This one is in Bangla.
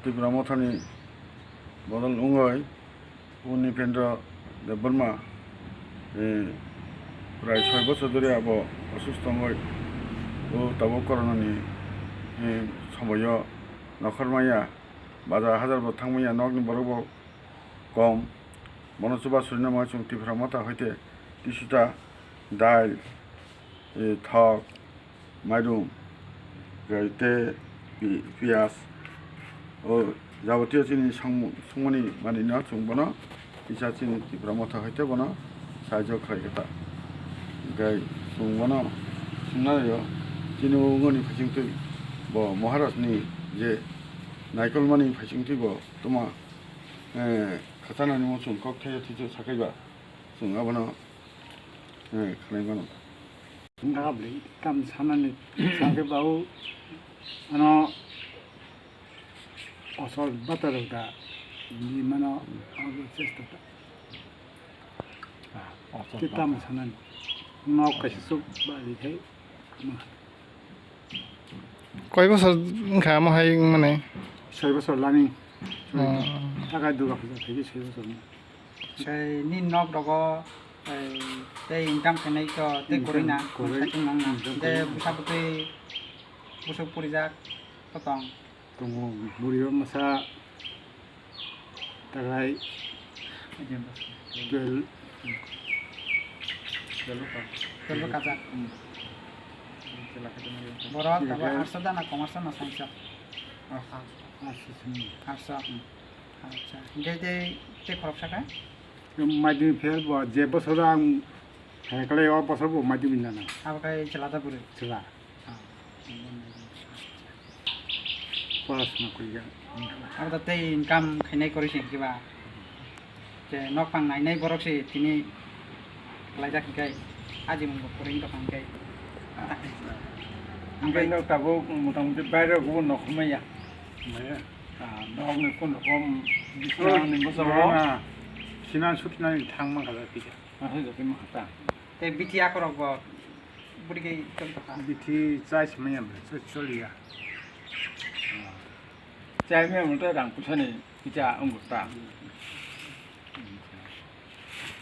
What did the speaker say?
त्रिपुरा मथानि बदल उंगय उपेन्द्र देबबर्मा प्राय 6 বছর ধরে আবো অসুস্থ হই ও তাবো করোনানি সময় নখরমাইয়া বাজার হাজার থাংমাইয়া নগনি বরব কম মনসুবা সুরিনামা চুং त्रिपुरा मथा হইতে কিছুটা ডাল থক মাইরুম গাইতে পিয়াজ ও যাবতীয় চিনি সংমনি মানি না চুংবনো ইসা চিনি त्रिपुरा मथा হইতে বনো সাহায্য খাইগেতা গাই চুংবনো सुंनायो चिनी उंगनी फाइचिंगतै ब महाराष्ट्रनि जे नायकलमानि फाइचिंतै ब तुमा खातानानि मचुं ककथाय थिजो साखाइबा जों आबनो खालायबानो गाबलै काम सानानि साखाइबाव ano असर बातारौदा नि मानो आबो चेष्टा के काम सानानि नक कैसे सुब बालिथाय কয় বছর খাম হয় মানে 6 বছর লানি টাকা দুর্গা পূজা থেকে 6 বছর সেই নি নক দগ তে ইনকাম কেনাই তো তে করি না সাকিং নং না তে বুসাবতে বুসক পরিজাক পতং দङ बुरियो मसा তাগাই তেলো কাজা বড় তবে 800 দানা কমার্স না সাইন্স 800 আচ্ছা গেতে তে খরচ টাকা মাইদি ফেল ব যে বছর আং হেকলে অ বছর ব মাইদি বিনা না আবাকাই চালাতা পুরে চলা পড়াশোনা করি আর তাতে ইনকাম খাইনাই করিছে কিবা যে নক পাং নাইনাই বরকছে তিনি লাইজা কিগাই আজি মন করিং দখান গাই ओमफ्राय न'टाबो मथा-मथि बायरायाव गुबुन न'खमाया न'आवनो कोन रखम बिसनानि बोसोराव सिनान सुथिनानै थांमाखादा फैसा माहाय माहाता ते बिटिया करब बुडिगै कम तखा बिथि चाइस माया चलिया चाइमे मते रां पुसानि बिचा अंगुता